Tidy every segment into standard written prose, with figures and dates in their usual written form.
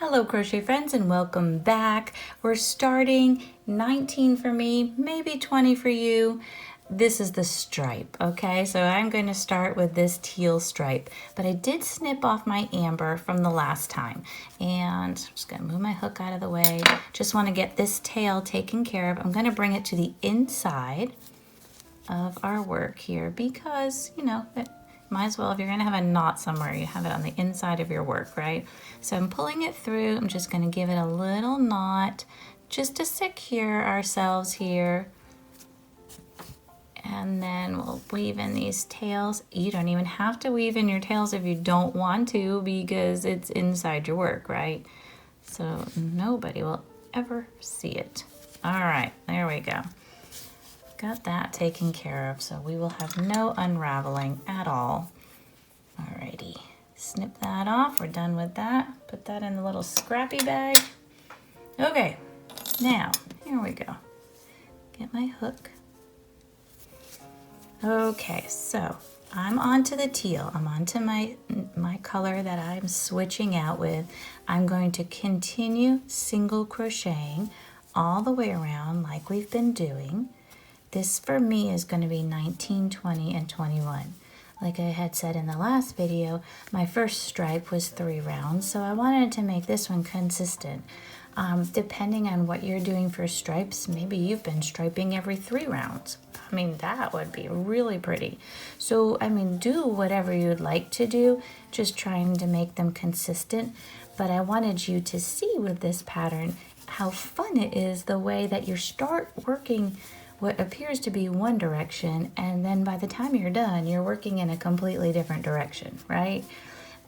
Hello crochet friends and welcome back. We're starting 19 for me, maybe 20 for you. This is the stripe, okay? So I'm going to start with this teal stripe, but I did snip off my amber from the last time. And I'm just gonna move my hook out of the way. Just wanna get this tail taken care of. I'm gonna bring it to the inside of our work here because, you know, might as well, if you're gonna have a knot somewhere, you have it on the inside of your work, right? So I'm pulling it through. I'm just gonna give it a little knot just to secure ourselves here. And then we'll weave in these tails. You don't even have to weave in your tails if you don't want to because it's inside your work, right? So nobody will ever see it. All right, there we go. Got that taken care of, so we will have no unraveling at all. Alrighty, snip that off. We're done with that. Put that in the little scrappy bag. Okay, now, here we go. Get my hook. Okay, so I'm onto the teal. I'm onto my color that I'm switching out with. I'm going to continue single crocheting all the way around like we've been doing. This for me is going to be 19, 20, and 21. Like I had said in the last video, my first stripe was 3 rounds, so I wanted to make this one consistent. Depending on what you're doing for stripes, maybe you've been striping every 3 rounds. I mean, that would be really pretty. So, I mean, do whatever you'd like to do, just trying to make them consistent. But I wanted you to see with this pattern how fun it is the way that you start working what appears to be one direction, and then by the time you're done, you're working in a completely different direction, right?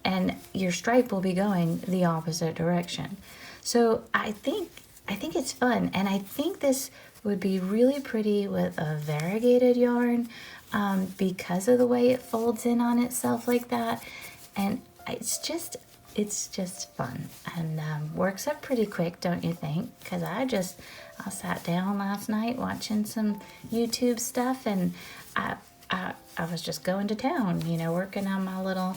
And your stripe will be going the opposite direction. So I think it's fun, and I think this would be really pretty with a variegated yarn because of the way it folds in on itself like that, and it's just fun and works up pretty quick, don't you think? Because I sat down last night watching some YouTube stuff, and I was just going to town, you know, working on my little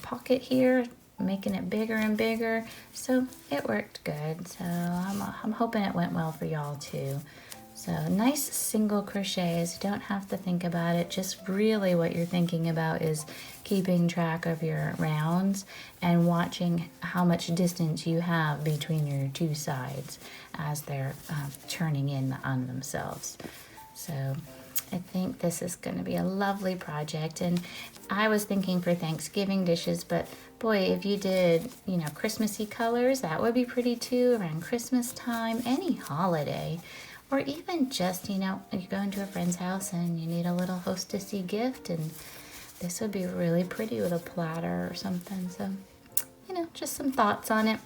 pocket here, making it bigger and bigger. So it worked good. So I'm hoping it went well for y'all too. So nice single crochets. You don't have to think about it. Just really what you're thinking about is keeping track of your rounds and watching how much distance you have between your two sides as they're turning in on themselves. So I think this is going to be a lovely project. And I was thinking for Thanksgiving dishes, but boy, if you did, you know, Christmassy colors, that would be pretty too, around Christmas time, any holiday. Or even just, you know, you go into a friend's house and you need a little hostessy gift, and this would be really pretty with a platter or something. So, you know, just some thoughts on it.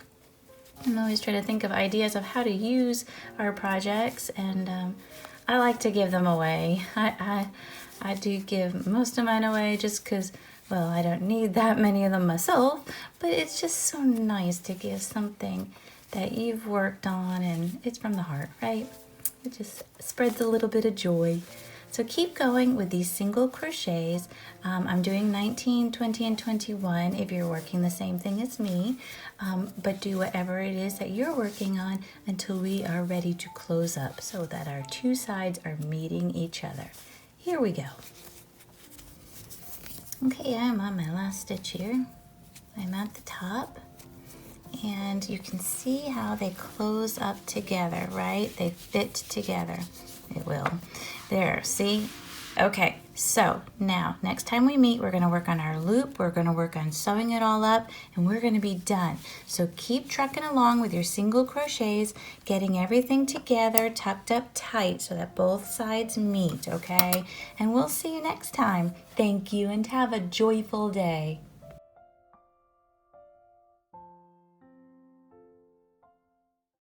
I'm always trying to think of ideas of how to use our projects, and I like to give them away. I do give most of mine away just because, well, I don't need that many of them myself, but it's just so nice to give something that you've worked on and it's from the heart, right? It just spreads a little bit of joy. So keep going with these single crochets. I'm doing 19, 20, and 21 if you're working the same thing as me, but do whatever it is that you're working on until we are ready to close up so that our two sides are meeting each other. Here we go. Okay, I'm on my last stitch here. I'm at the top. And you can see how they close up together, right? They fit together. It will. There, see? Okay, so now, next time we meet, we're gonna work on our loop, we're gonna work on sewing it all up, and we're gonna be done. So keep trucking along with your single crochets, getting everything together, tucked up tight so that both sides meet, okay? And we'll see you next time. Thank you, and have a joyful day.